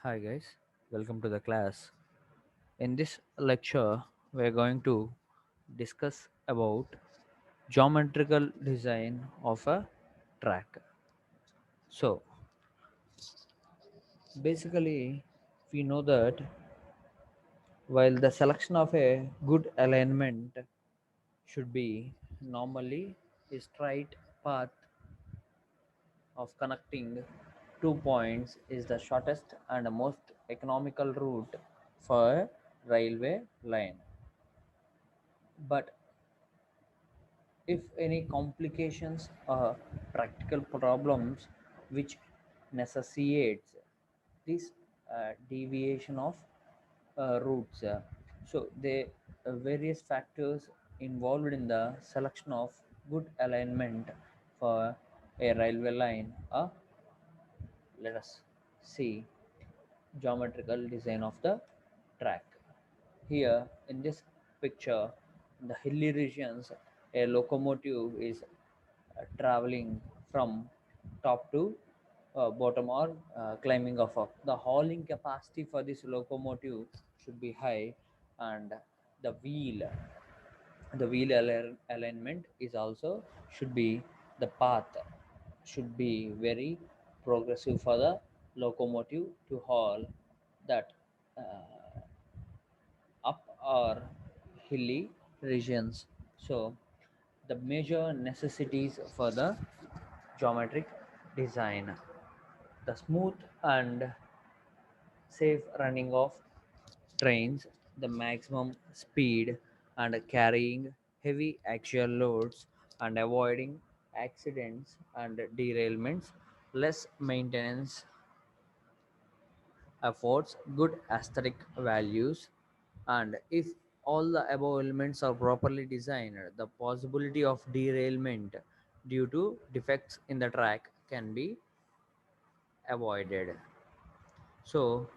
Hi guys, welcome to the class. In this lecture, we are going to discuss about geometrical design of a track. So, basically, we know that while the selection of a good alignment should be normally a straight path of connecting two points is the shortest and most economical route for a railway line. But if any complications or practical problems which necessitates this deviation of routes, so the various factors involved in the selection of good alignment for a railway line are, let us see, geometrical design of the track. Here in this picture, in the hilly regions, a locomotive is traveling from top to bottom or climbing of up. The hauling capacity for this locomotive should be high, and the alignment is also should be, the path should be very progressive for the locomotive to haul that uh, up or hilly regions. So the major necessities for the geometric design: the smooth and safe running of trains, the maximum speed and carrying heavy axial loads and avoiding accidents and derailments, less maintenance affords good aesthetic values. And if all the above elements are properly designed, the possibility of derailment due to defects in the track can be avoided. So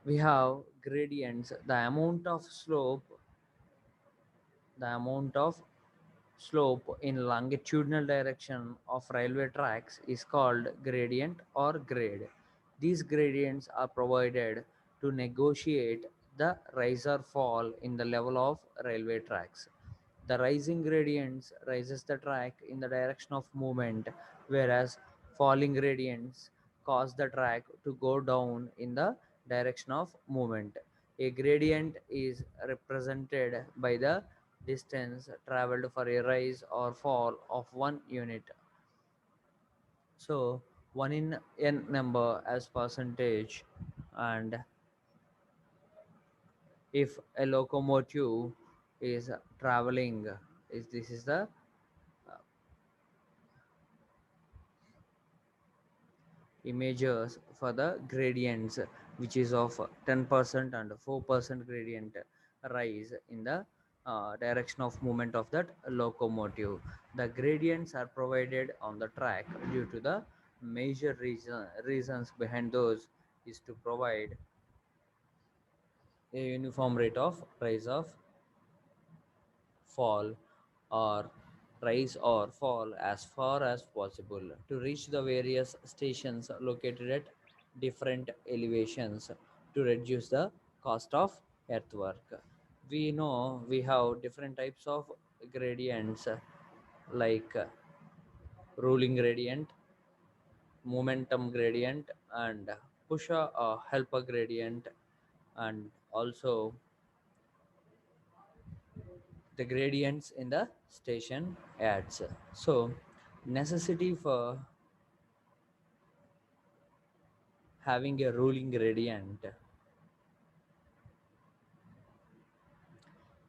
we have gradients. The amount of slope in longitudinal direction of railway tracks is called gradient or grade. These gradients are provided to negotiate the rise or fall in the level of railway tracks. The rising gradients raises the track in the direction of movement, whereas falling gradients cause the track to go down in the direction of movement. A gradient is represented by the distance traveled for a rise or fall of one unit. So 1 in n number as percentage, and if a locomotive is traveling, is this is the images for the gradients, which is of 10% and 4% gradient rise in the direction of movement of that locomotive. The gradients are provided on the track due to the major reasons behind those is to provide a uniform rate of rise of fall, or rise or fall as far as possible to reach the various stations located at different elevations to reduce the cost of earthwork. We know we have different types of gradients, like ruling gradient, momentum gradient, and pusher or helper gradient, and also the gradients in the station adds. So necessity for having a ruling gradient.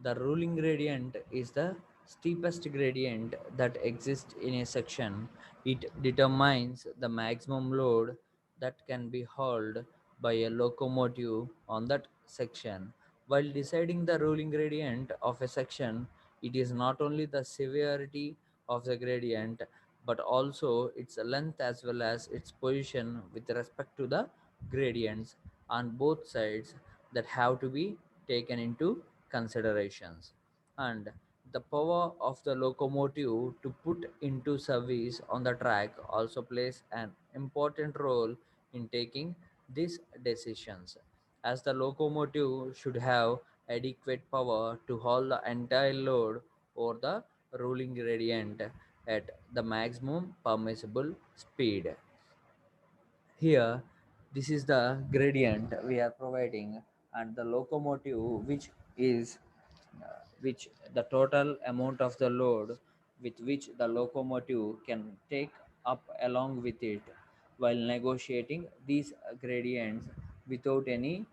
The ruling gradient is the steepest gradient that exists in a section. It determines the maximum load that can be hauled by a locomotive on that section. While deciding the ruling gradient of a section, it is not only the severity of the gradient but also its length as well as its position with respect to the gradients on both sides that have to be taken into considerations. And The power of the locomotive to put into service on the track also plays an important role in taking these decisions, as the locomotive should have adequate power to haul the entire load over the rolling gradient at the maximum permissible speed. Here, this is the gradient we are providing, and the locomotive, is which the total amount of the load with which the locomotive can take up along with it, while negotiating these gradients without any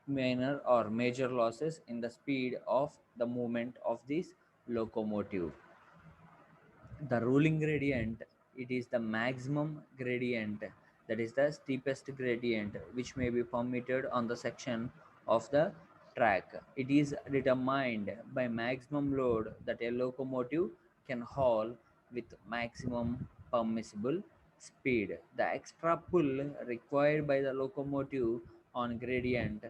minor or major losses in the speed of the movement of this locomotive. The ruling gradient, it is the maximum gradient, that is the steepest gradient which may be permitted on the section of the track. It is determined by maximum load that a locomotive can haul with maximum permissible speed. The extra pull required by the locomotive on gradient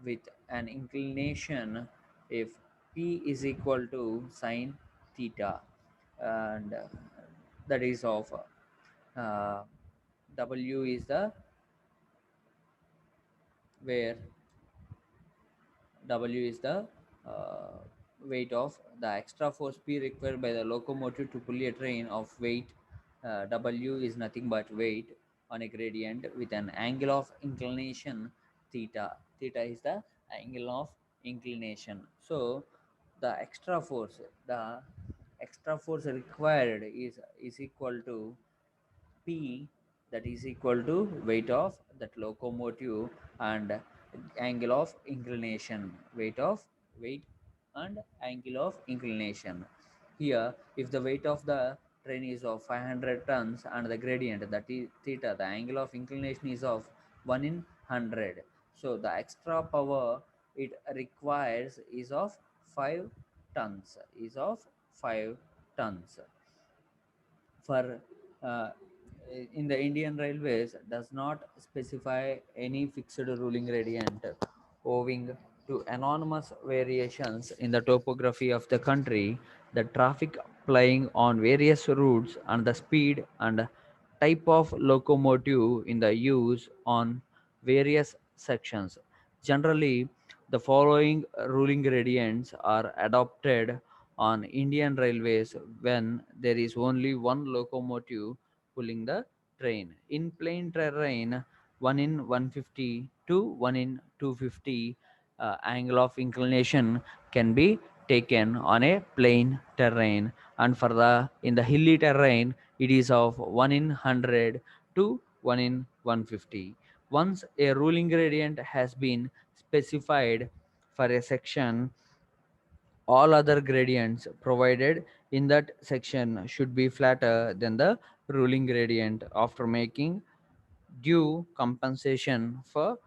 with an inclination, if p is equal to sine theta, and that is of uh, w is the where W is the uh, weight of the extra force P required by the locomotive to pull a train of weight. W is nothing but weight on a gradient with an angle of inclination theta. Theta is the angle of inclination. So the extra force required is equal to P, that is equal to weight of that locomotive and angle of inclination, weight and angle of inclination. Here, if the weight of the train is of 500 tons and the gradient, that is theta, the angle of inclination is of 1 in 100. So the extra power it requires is of 5 tons. For uh, in the Indian Railways does not specify any fixed ruling gradient, owing to enormous variations in the topography of the country, the traffic plying on various routes, and the speed and type of locomotive in the use on various sections. Generally, the following ruling gradients are adopted on Indian Railways when there is only one locomotive pulling the train. In plain terrain, 1 in 150 to 1 in 250 angle of inclination can be taken on a plain terrain, and for the in the hilly terrain it is of 1 in 100 to 1 in 150. Once a ruling gradient has been specified for a section, all other gradients provided in that section should be flatter than the ruling gradient after making due compensation for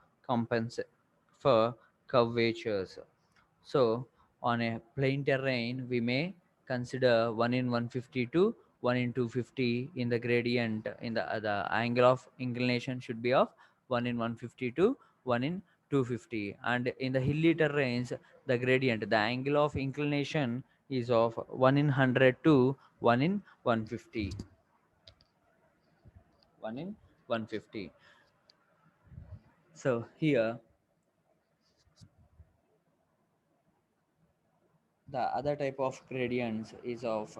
for curvatures. So, on a plain terrain, we may consider 1 in 150 to 1 in 250 in the gradient. The angle of inclination should be of 1 in 150 to 1 in 250. And in the hilly terrains, the gradient, the angle of inclination is of 1 in 100 to 1 in 150. 1 in 150. So, here the other type of gradients is of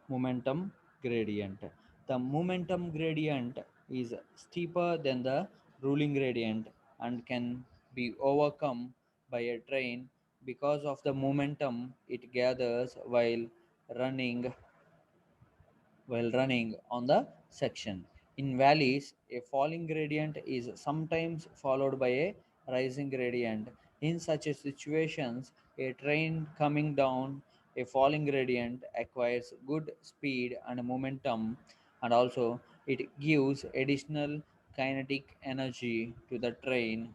momentum gradient. The momentum gradient is steeper than the ruling gradient and can be overcome by a train because of the momentum it gathers running running on the section. In valleys, a falling gradient is sometimes followed by a rising gradient. In such a situations, a train coming down a falling gradient acquires good speed and momentum, and also it gives additional kinetic energy to the train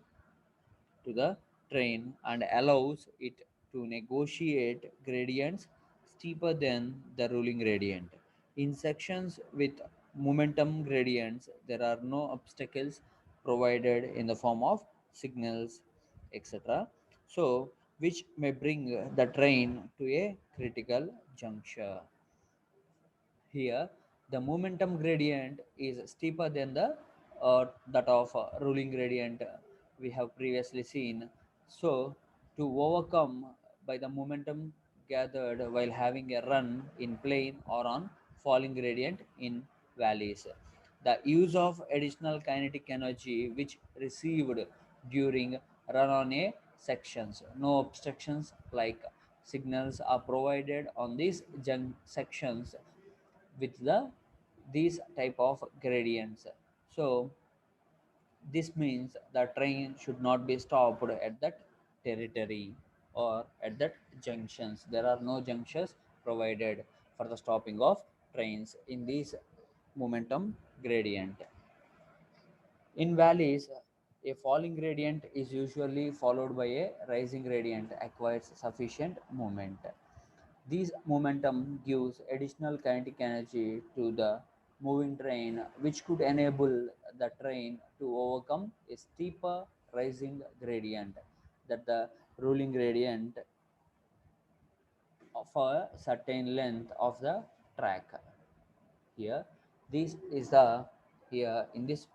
and allows it to negotiate gradients steeper than the ruling gradient. In sections with momentum gradients, there are no obstacles provided in the form of signals, etc. So, which may bring the train to a critical juncture. Here, the momentum gradient is steeper than the that of ruling gradient we have previously seen. So, to overcome by the momentum gathered while having a run in plane or on falling gradient in valleys, the use of additional kinetic energy which received during run on a sections. No obstructions like signals are provided on these sections with these type of gradients. So this means the train should not be stopped at that territory or at that junctions. There are no junctions provided for the stopping of trains in this momentum gradient. In valleys, a falling gradient is usually followed by a rising gradient acquires sufficient moment. This momentum gives additional kinetic energy to the moving train, which could enable the train to overcome a steeper rising gradient that the ruling gradient of a certain length of the track. Here, this is the here in this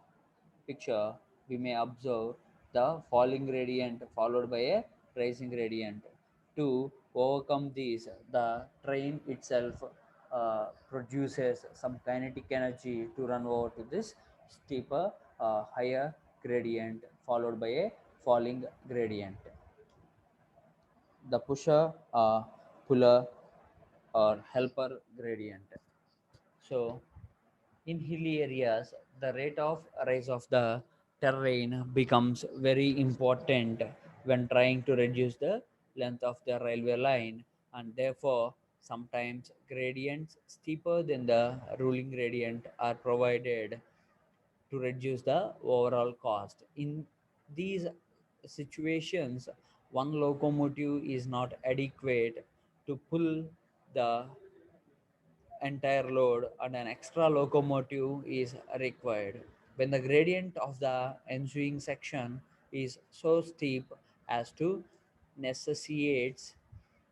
picture we may observe the falling gradient followed by a rising gradient. To overcome these, the train itself produces some kinetic energy to run over to this steeper higher gradient followed by a falling gradient. The pusher, puller, or helper gradient. So in hilly areas, the rate of rise of the terrain becomes very important when trying to reduce the length of the railway line, and therefore sometimes gradients steeper than the ruling gradient are provided to reduce the overall cost. In these situations, one locomotive is not adequate to pull the entire load and an extra locomotive is required. When the gradient of the ensuing section is so steep as to necessitates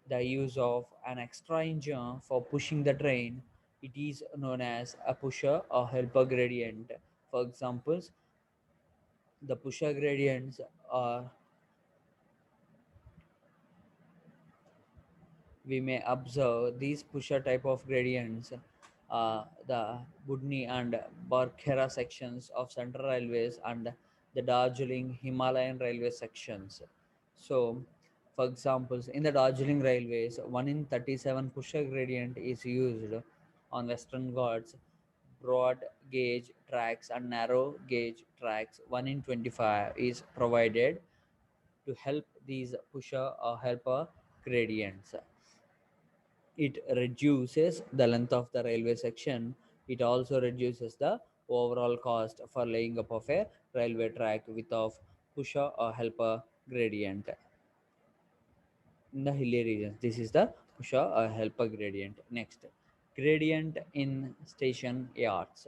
the use of an extra engine for pushing the train, it is known as a pusher or helper gradient. For examples, the pusher gradients are we may observe these pusher type of gradients, the Budni and Barkhera sections of Central Railways and the Darjeeling Himalayan Railway sections. So, for examples, in the Darjeeling Railways, 1 in 37 pusher gradient is used on Western Ghats, broad gauge tracks and narrow gauge tracks. 1 in 25 is provided to help these pusher or helper gradients. It reduces the length of the railway section. It also reduces the overall cost for laying up of a railway track without pusher or helper gradient in the hilly regions. This is the pusher or helper gradient. Next, gradient in station yards.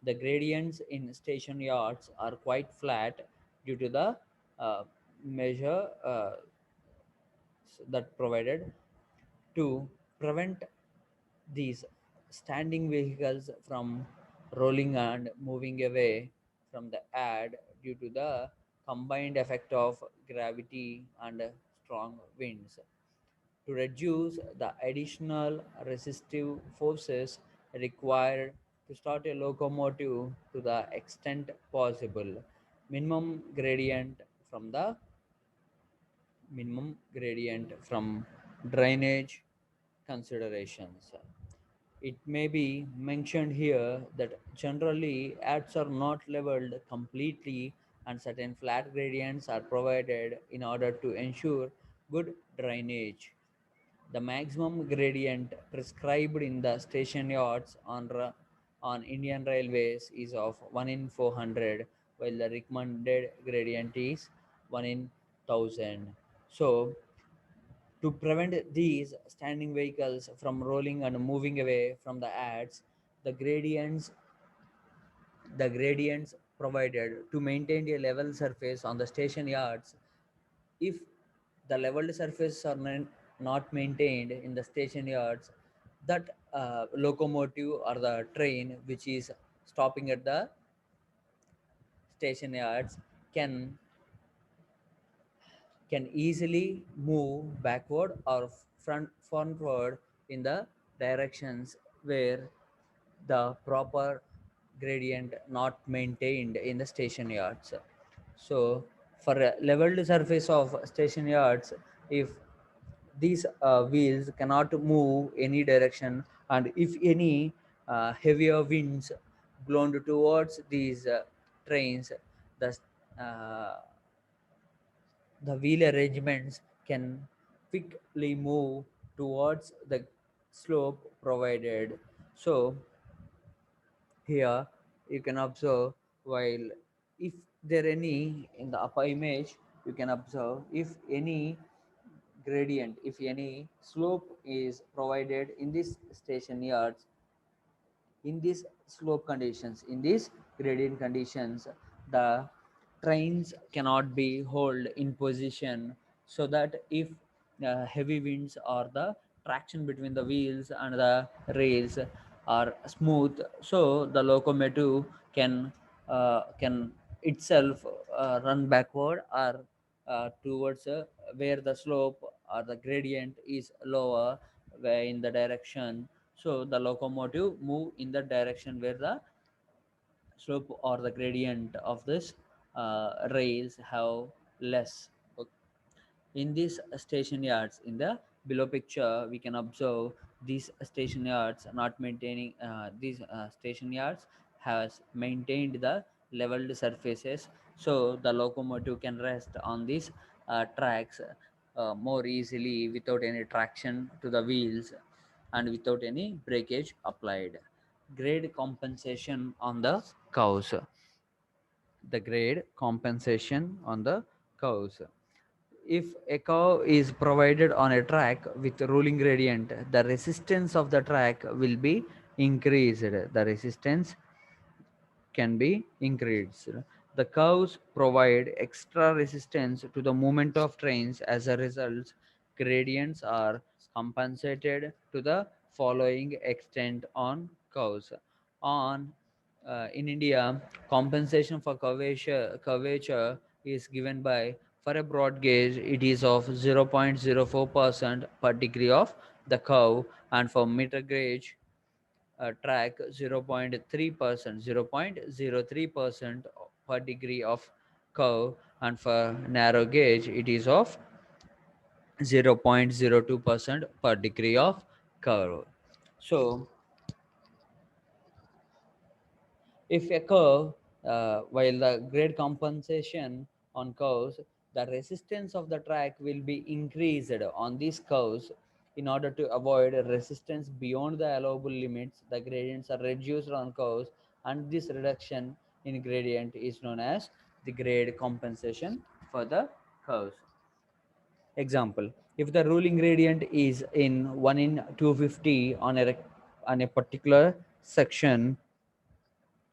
The gradients in station yards are quite flat due to the uh, measure that provided to prevent these standing vehicles from rolling and moving away from the ad due to the combined effect of gravity and strong winds. To reduce the additional resistive forces required to start a locomotive to the extent possible, minimum gradient from the minimum gradient from drainage considerations. It may be mentioned here that generally ads are not leveled completely and certain flat gradients are provided in order to ensure good drainage. The maximum gradient prescribed in the station yards on Indian Railways is of 1 in 400, while the recommended gradient is 1 in 1000. So, to prevent these standing vehicles from rolling and moving away from the ads, the gradients the gradients provided to maintain a level surface on the station yards. If the leveled surfaces are not maintained in the station yards, that locomotive or the train which is stopping at the station yards can easily move backward or frontward in the directions where the proper gradient not maintained in the station yards. So for a leveled surface of station yards, if these wheels cannot move any direction, and if any heavier winds blown towards these trains, the uh, the wheel arrangements can quickly move towards the slope provided. So here you can observe, while if there any in the upper image, you can observe if any gradient, if any slope is provided in this station yards, in these slope conditions, in these gradient conditions, the trains cannot be hold in position, so that if heavy winds or the traction between the wheels and the rails are smooth, so the locomotive can itself run backward or towards where the slope or the gradient is lower, where in the direction, so the locomotive move in the direction where the slope or the gradient of this rails have less. In these station yards, in the below picture we can observe these station yards not maintaining, these station yards has maintained the leveled surfaces, so the locomotive can rest on these tracks more easily without any traction to the wheels and without any breakage applied. Grade compensation on the cows. The grade compensation on the cows. If a curve is provided on a track with rolling gradient, the resistance of the track will be increased. The resistance can be increased. The curves provide extra resistance to the movement of trains. As a result, gradients are compensated to the following extent on curves. On In India, compensation for curvature is given by, for a broad gauge it is of 0.04% per degree of the curve, and for meter gauge track 0.3%, 0.03% per degree of curve, and for narrow gauge it is of 0.02% per degree of curve. So if a curve, while the grade compensation on curves, the resistance of the track will be increased on these curves. In order to avoid a resistance beyond the allowable limits, the gradients are reduced on curves, and this reduction in gradient is known as the grade compensation for the curves. Example: if the ruling gradient is in 1 in 250 on a particular section,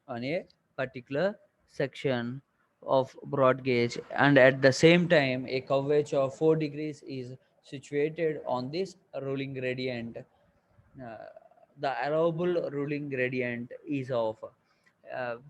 on a particular section of broad gauge, and at the same time a curvature of 4 degrees is situated on this ruling gradient, uh, the allowable ruling gradient is of,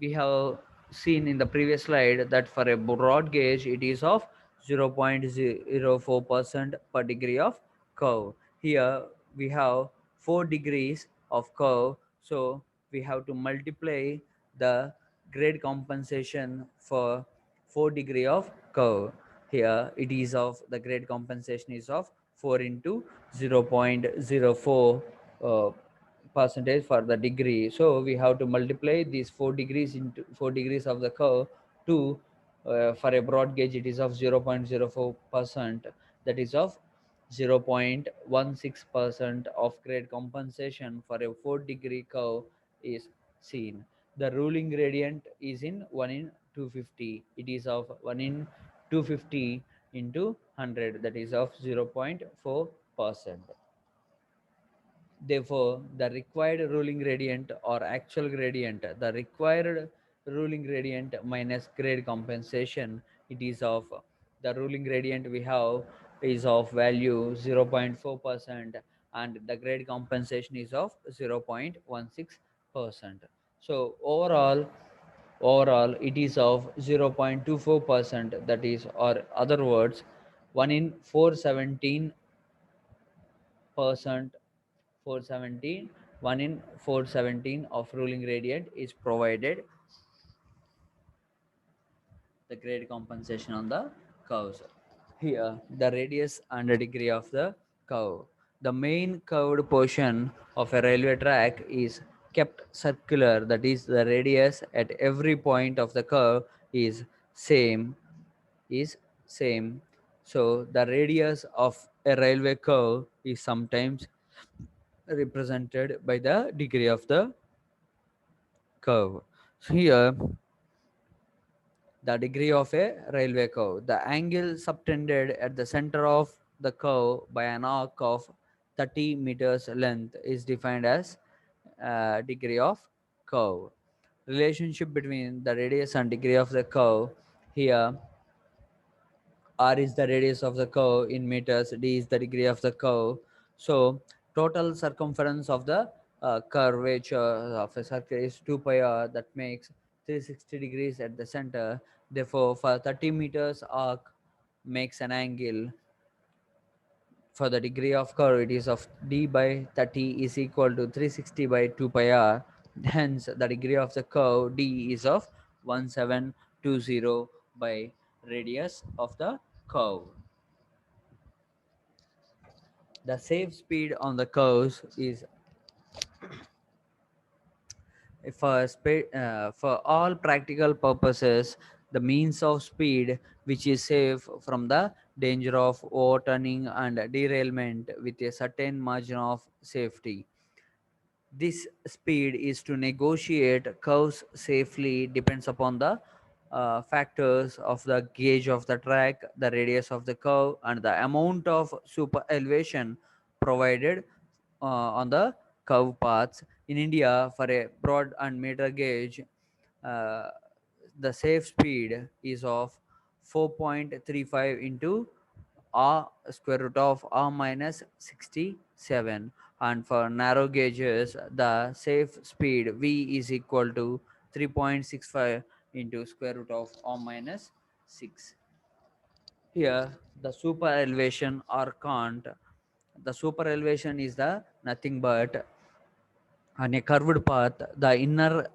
we have seen in the previous slide that for a broad gauge it is of 0.04% per degree of curve. Here we have 4 degrees of curve, so we have to multiply the grade compensation for 4 degree of curve. Here it is of, the grade compensation is of 4 into 0.04 percentage for the degree. So we have to multiply these 4 degrees into 4 degrees of the curve to, for a broad gauge it is of 0.04%, that is of 0.16% of grade compensation for a 4-degree curve is seen. The ruling gradient is in 1 in 250. It is of 1 in 250 into 100, that is of 0.4%. Therefore, the required ruling gradient or actual gradient, the required ruling gradient minus grade compensation, it is of, the ruling gradient we have is of value 0.4%, and the grade compensation is of 0.16%. So overall it is of 0.24%, that is, or other words, 1 in 417%, 417 1 in 417 of ruling gradient is provided the grade compensation on the curves. Here, the radius and the degree of the curve. The main curved portion of a railway track is kept circular, that is, the radius at every point of the curve is same, is same. So the radius of a railway curve is sometimes represented by the degree of the curve. So here, the degree of a railway curve. The angle subtended at the center of the curve by an arc of 30 meters length is defined as degree of curve. Relationship between the radius and degree of the curve. Here, r is the radius of the curve in meters, d is the degree of the curve. So total circumference of the curvature of a circle is 2 pi r, that makes 360 degrees at the center. Therefore, for 30 meters arc makes an angle, for the degree of curve it is of d by 30 is equal to 360 by 2 pi r. Hence the degree of the curve d is of 1720 by radius of the curve. The safe speed on the curves is for all practical purposes the means of speed which is safe from the danger of overturning and derailment with a certain margin of safety. This speed is to negotiate curves safely depends upon the factors of the gauge of the track, the radius of the curve, and the amount of super elevation provided on the curve paths. In India, for a broad and meter gauge, uh, the safe speed is of 4.35 into r square root of r minus 67, and for narrow gauges the safe speed v is equal to 3.65 into square root of r minus 6. Here the super elevation or cant, the super elevation is the nothing but on a curved path the inner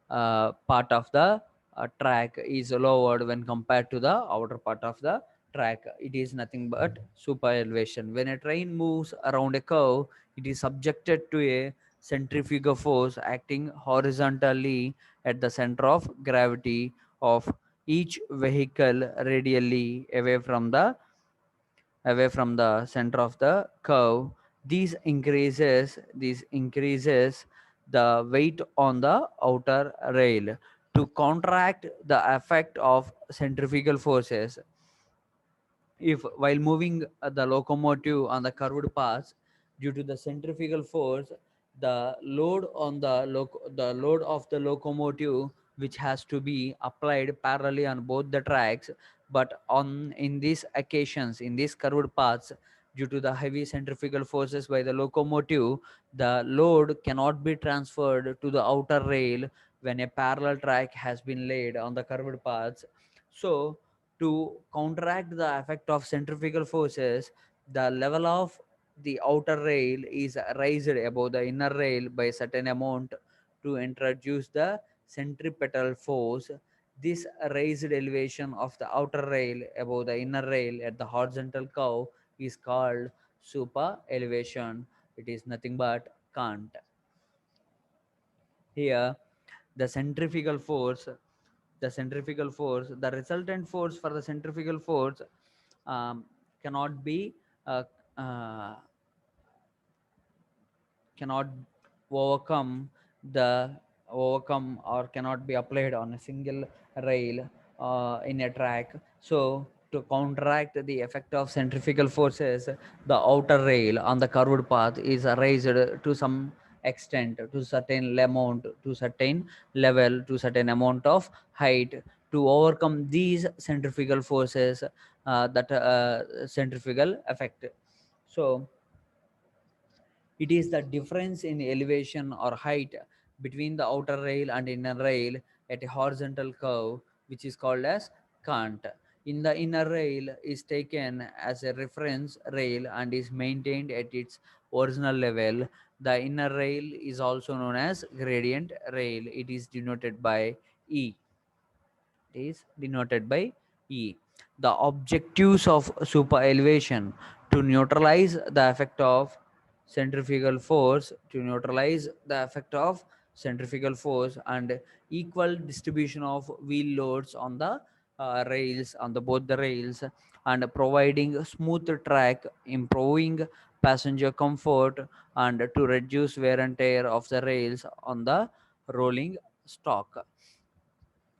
part of the track is lowered when compared to the outer part of the track. It is nothing but super elevation. When a train moves around a curve, it is subjected to a centrifugal force acting horizontally at the center of gravity of each vehicle radially away from the center of the curve. These increases the weight on the outer rail to counteract the effect of centrifugal forces. If while moving the locomotive on the curved path, due to the centrifugal force, the load of the locomotive which has to be applied parallelly on both the tracks, but on in these occasions, in these curved paths, due to the heavy centrifugal forces by the locomotive, the load cannot be transferred to the outer rail when a parallel track has been laid on the curved paths. So to counteract the effect of centrifugal forces, the level of the outer rail is raised above the inner rail by a certain amount to introduce the centripetal force. This raised elevation of the outer rail above the inner rail at the horizontal curve is called super elevation. It is nothing but cant. Here, the centrifugal force, the resultant force for the centrifugal force um, cannot be uh, uh, cannot overcome the overcome or cannot be applied on a single rail in a track. So to counteract the effect of centrifugal forces, the outer rail on the curved path is raised to some extent, to certain amount, to certain level, to certain amount of height to overcome these centrifugal forces, that centrifugal effect. So it is the difference in elevation or height between the outer rail and inner rail at a horizontal curve, which is called as cant. In the inner rail is taken as a reference rail and is maintained at its original level. The inner rail is also known as gradient rail. It is denoted by E. Is denoted by E. The objectives of super elevation to neutralize the effect of centrifugal force, and equal distribution of wheel loads on the rails, on the both the rails, and providing smooth track, improving passenger comfort, and to reduce wear and tear of the rails on the rolling stock.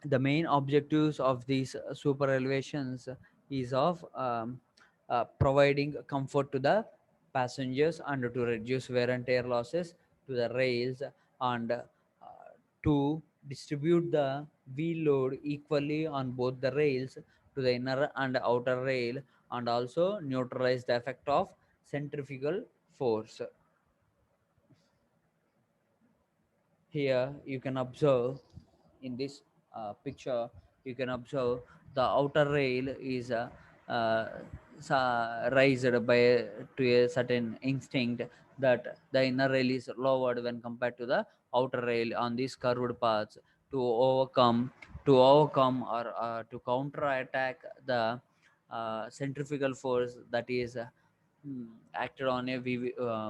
The main objectives of these super elevations is of providing comfort to the passengers and to reduce wear and tear losses to the rails, and to distribute the wheel load equally on both the rails to the inner and outer rail, and also neutralize the effect of centrifugal force. Here you can observe, in this picture you can observe the outer rail is uh, raised by to a certain instinct, that the inner rail is lowered when compared to the outer rail on these curved paths, to overcome or to counter attack the centrifugal force that is acted on a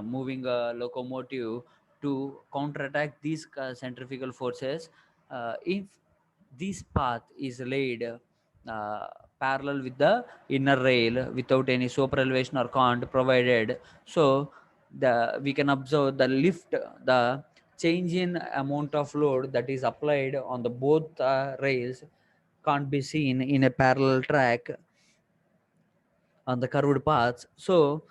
moving locomotive, to counterattack these centrifugal forces. If this path is laid parallel with the inner rail without any super elevation or cant provided, so we can observe the lift, the change in amount of load that is applied on the both rails can't be seen in a parallel track on the curved paths. So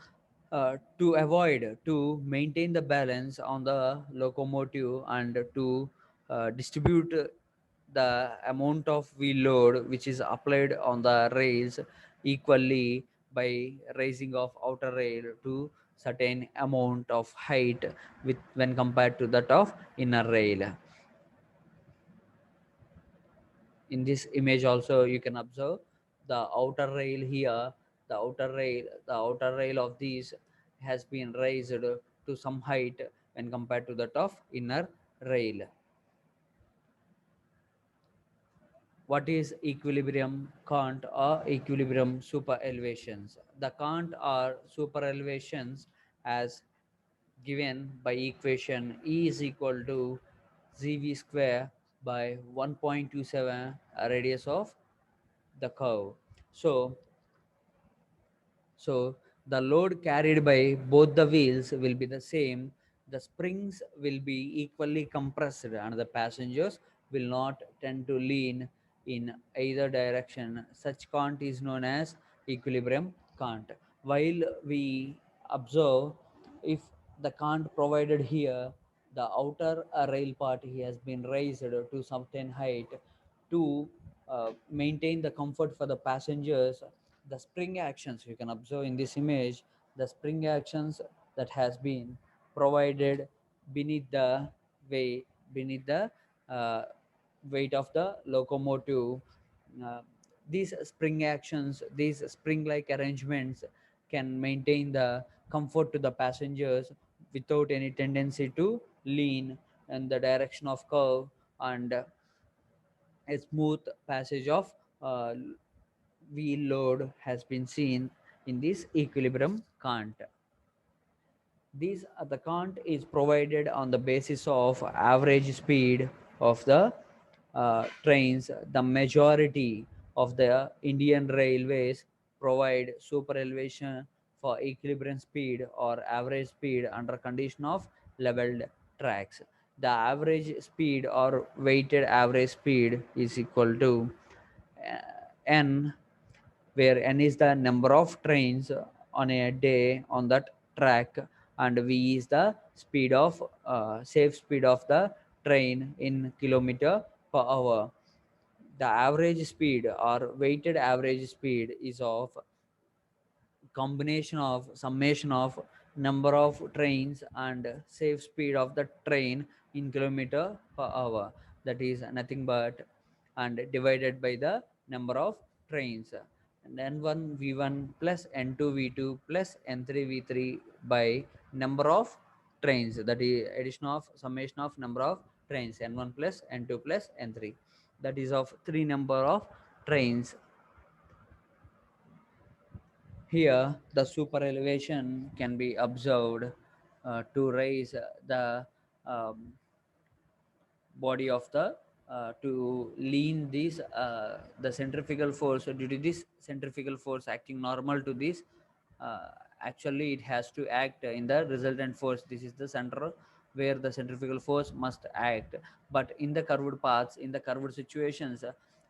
to maintain the balance on the locomotive, and to distribute the amount of wheel load which is applied on the rails equally, by raising of outer rail to certain amount of height with when compared to that of inner rail. In this image also you can observe the outer rail here. The outer rail of these has been raised to some height when compared to that of inner rail. What is equilibrium cant or equilibrium super elevations? The cant or super elevations, as given by equation E is equal to zv square by 1.27 radius of the curve. So so the load carried by both the wheels will be the same. The springs will be equally compressed, and the passengers will not tend to lean in either direction. Such cant is known as equilibrium cant. While we observe, if the cant provided here, the outer rail part has been raised to certain height to maintain the comfort for the passengers. The spring actions you can observe in this image, the spring actions that has been provided beneath the weight beneath the uh, weight of the locomotive. uh, these spring actions, these spring like arrangements can maintain the comfort to the passengers without any tendency to lean in the direction of curve, and a smooth passage of uh, wheel load has been seen in this equilibrium cant. The cant is provided on the basis of average speed of the trains. The majority of the Indian railways provide super elevation for equilibrium speed or average speed under condition of leveled tracks. The average speed or weighted average speed is equal to n, where n is the number of trains on a day on that track, and v is the speed of safe speed of the train in kilometer per hour. The average speed or weighted average speed is of combination of summation of number of trains and safe speed of the train in kilometer per hour, that is nothing but, and divided by the number of trains, and n1 v1 plus n2 v2 plus n3 v3 by number of trains, that is addition of summation of number of trains n1 plus n2 plus n3, that is of three number of trains. Here, the super elevation can be observed to raise the um, body of the to lean this the centrifugal force. Due to this centrifugal force acting normal to this, uh, actually it has to act in the resultant force. This is the center where the centrifugal force must act. But in the curved paths, in the curved situations,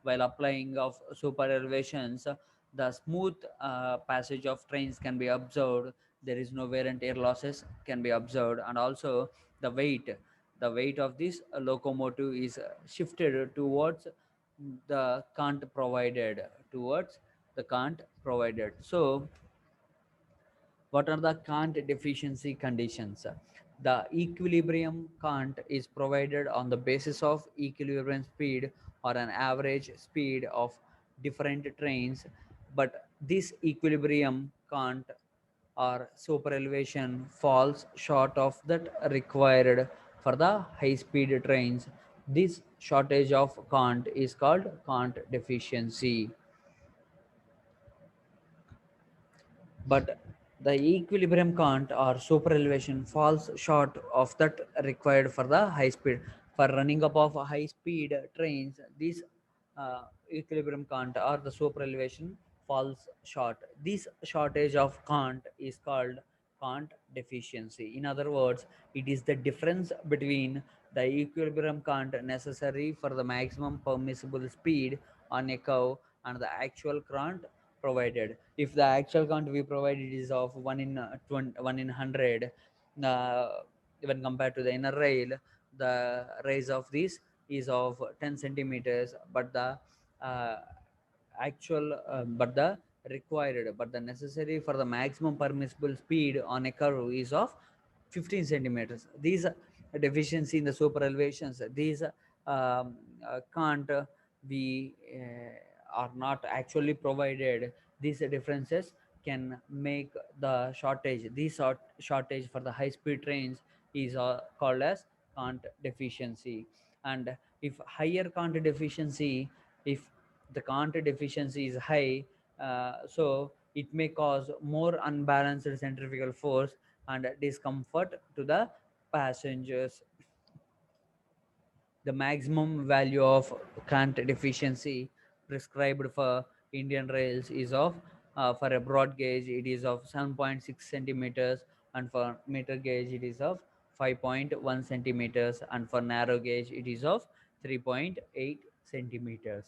while applying of super elevations, the smooth passage of trains can be observed. There is no wear and tear losses can be observed, and also the weight of this locomotive is shifted the cant provided towards the cant provided. So what are the cant deficiency conditions? The equilibrium cant is provided on the basis of equilibrium speed or an average speed of different trains, but this equilibrium cant or super elevation falls short of that required for the high speed trains. This shortage of cant is called cant deficiency. But the equilibrium cant or super elevation falls short of that required for the high speed. For running up of high speed trains, this equilibrium cant or the super elevation falls short. This shortage of cant is called cant deficiency. In other words, it is the difference between the equilibrium cant necessary for the maximum permissible speed on a curve and the actual cant provided. If the actual count we provided is of 1 in 20, 1 in 100, uh, when compared to the inner rail, the rise of this is of 10 centimeters, but the uh, but the required, but the necessary for the maximum permissible speed on a curve is of 15 centimeters. These deficiency in the super elevations, these can't be are not actually provided. These differences can make the shortage. This shortage for the high speed trains is called as cant deficiency. And if higher cant deficiency, if the cant deficiency is high, so it may cause more unbalanced centrifugal force and discomfort to the passengers. The maximum value of cant deficiency prescribed for Indian rails is of for a broad gauge it is of 7.6 centimeters, and for meter gauge it is of 5.1 centimeters, and for narrow gauge it is of 3.8 centimeters.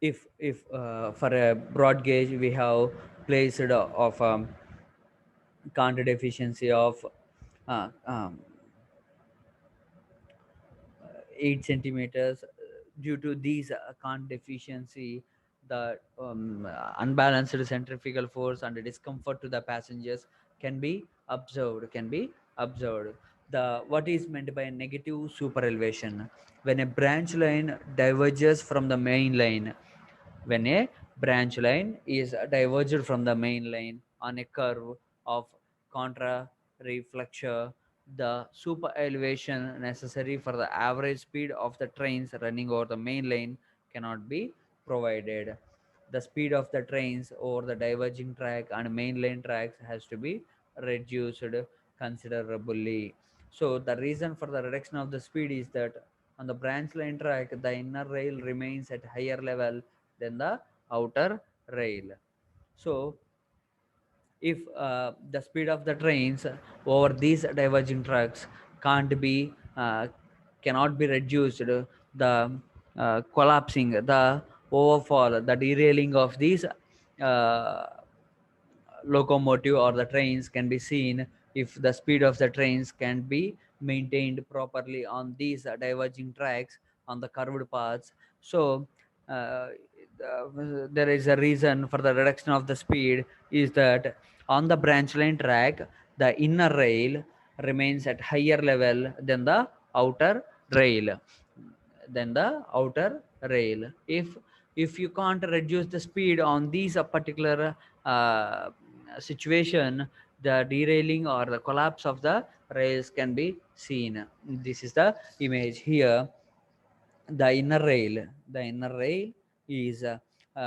If for a broad gauge we have placed of cant deficiency of uh, um, 8 centimeters. Due to these cant deficiency, the unbalanced centrifugal force and the discomfort to the passengers can be observed. The what is meant by negative super elevation? When a branch line diverges from the main line, when a branch line is diverged from the main line on a curve of contra-reflexure, the super elevation necessary for the average speed of the trains running over the main line cannot be provided. The speed of the trains over the diverging track and main lane tracks has to be reduced considerably. So the reason for the reduction of the speed is that on the branch line track, the inner rail remains at higher level than the outer rail. So if the speed of the trains over these diverging tracks can't be cannot be reduced, the collapsing, the overfall, the derailing of these uh, locomotive or the trains can be seen if the speed of the trains can be maintained properly on these diverging tracks on the curved paths. So there is a reason for the reduction of the speed is that on the branch line track, the inner rail remains at higher level than the outer rail. If you can't reduce the speed on these particular uh, situation, the derailing or the collapse of the rails can be seen. This is the image here. The inner rail is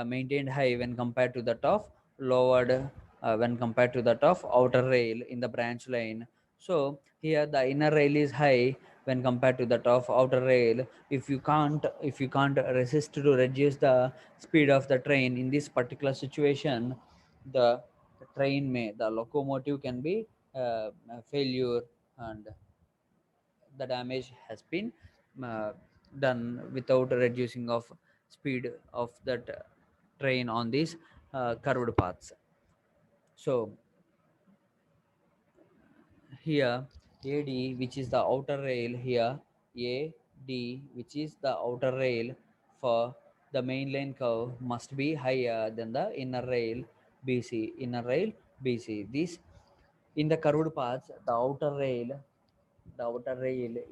maintained high when compared to that of lowered when compared to that of outer rail in the branch line. So here the inner rail is high when compared to that of outer rail. If you can't resist to reduce the speed of the train in this particular situation, the the locomotive can be failure, and the damage has been uh, done without reducing of speed of that train on these curved paths. So here AD, which is the outer rail, here AD, which is the outer rail for the main line curve, must be higher than the inner rail BC. This in the curved paths, the outer rail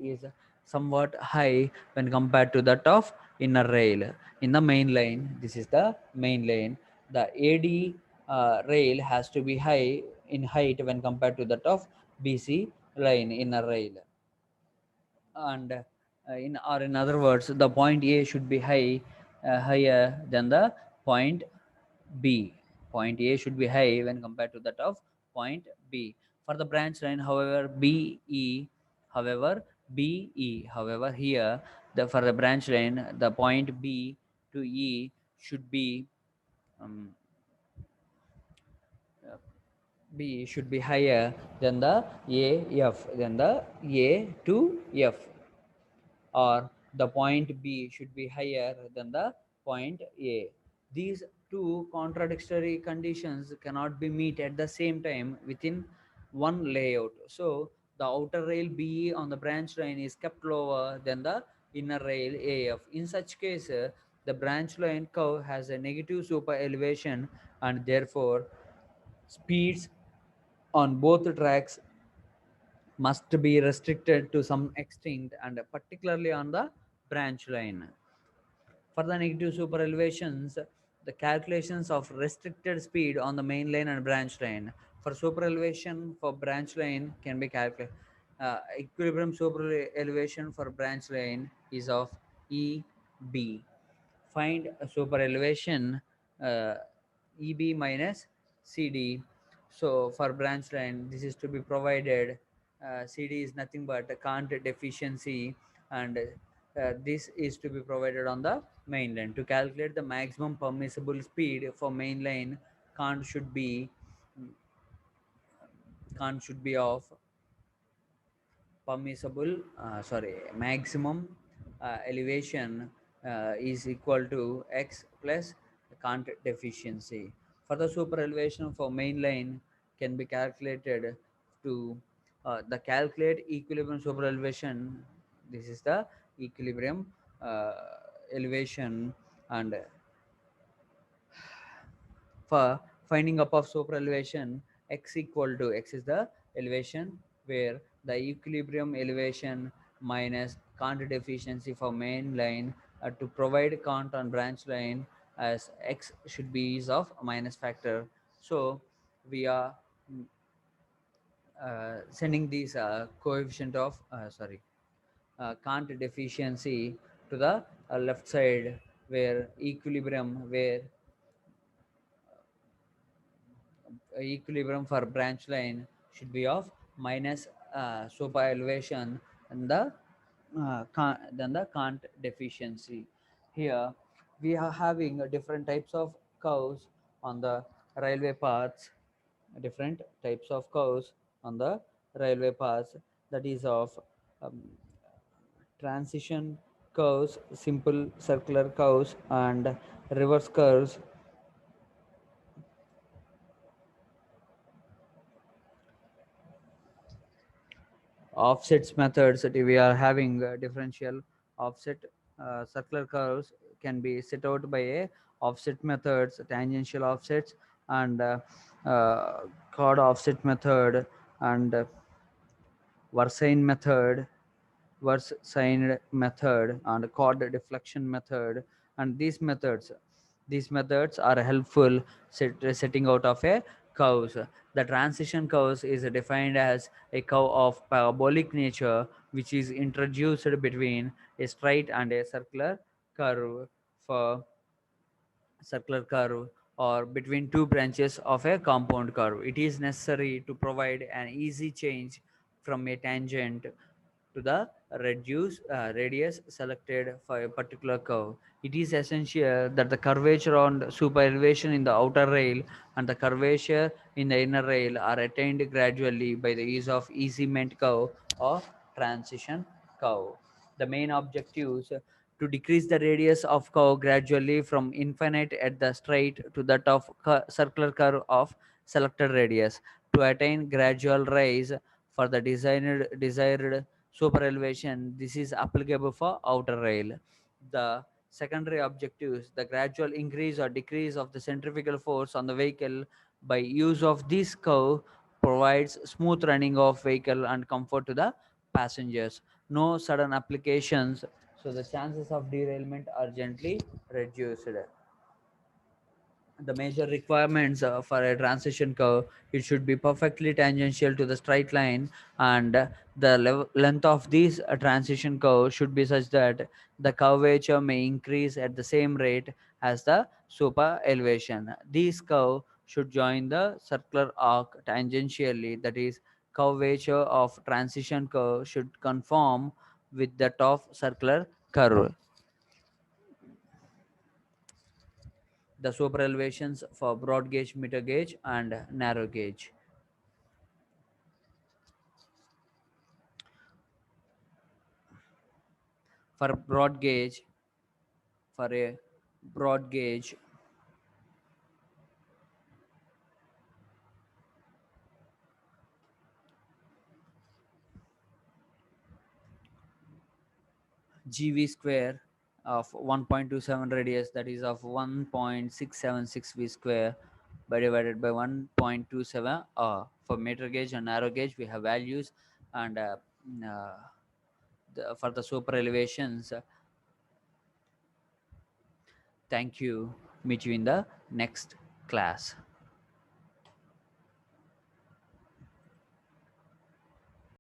is somewhat high when compared to that of inner rail in the main line. This is the main lane. The AD rail has to be high in height when compared to that of BC line inner rail. And in other words, the point A should be higher than the point B. Point A should be high when compared to that of point B. For the branch line, however, here for the branch line, the point B to E should be um, higher than the A to F, or the point B should be higher than the point A. These two contradictory conditions cannot be met at the same time within one layout. So the outer rail BE on the branch line is kept lower than the inner rail AF. In such case, the branch line curve has a negative super elevation, and therefore speeds on both tracks must be restricted to some extent, and particularly on the branch line. For the negative super elevations, the calculations of restricted speed on the main line and branch line. For super elevation for branch line can be calculated. Equilibrium super elevation for branch line is of EB. Find a super elevation uh, EB minus CD. So for branch line, this is to be provided. CD is nothing but a Kant deficiency, and this is to be provided on the main line. To calculate the maximum permissible speed for main line, Kant should be Kant should be of maximum elevation is equal to x plus Kant deficiency. For the super elevation for main line can be calculated to the calculate equilibrium super elevation. This is the equilibrium uh, elevation, and for finding up of super elevation, x is the elevation where the equilibrium elevation minus Kant deficiency for main line, to provide Kant on branch line, as x should be is of minus factor. So we are sending these coefficient of Kant deficiency to the left side, where equilibrium for branch line should be of minus super elevation and than the Kant deficiency. Here we are having different types of curves on the railway paths, different types of curves on the railway paths, that is of um, transition curves, simple circular curves, and reverse curves. offsets methods, that we are having differential offset circular curves can be set out by a offset methods, tangential offsets, and uh, chord offset method, and Versine method, Versine method, and chord deflection method. And these methods are helpful setting out of a curves. The transition curves is defined as a curve of parabolic nature which is introduced between a straight and a curve for circular curve or between two branches of a compound curve. It is necessary to provide an easy change from a tangent to the radius selected for a particular curve. It is essential that the curvature on super elevation in the outer rail and the curvature in the inner rail are attained gradually by the use of easement curve or transition curve. The main objectives to decrease the radius of curve gradually from infinite at the straight to that of circular curve of selected radius, to attain gradual rise for the desired super elevation. This is applicable for outer rail. The secondary objectives, the gradual increase or decrease of the centrifugal force on the vehicle by use of this curve provides smooth running of vehicle and comfort to the passengers. No sudden applications, so the chances of derailment are gently reduced. The major requirements for a transition curve, it should be perfectly tangential to the straight line, and the length of this transition curve should be such that the curvature may increase at the same rate as the super elevation. This curve should join the circular arc tangentially, that is, curvature of transition curve should conform with that of circular curve. The super elevations for broad gauge, meter gauge, and narrow gauge. For broad gauge, for a broad gauge, GV square of 1.27 radius, that is of 1.676 V square, by divided by 1.27 for meter gauge and narrow gauge we have values. And uh, for the super elevations, thank you. Meet you in the next class.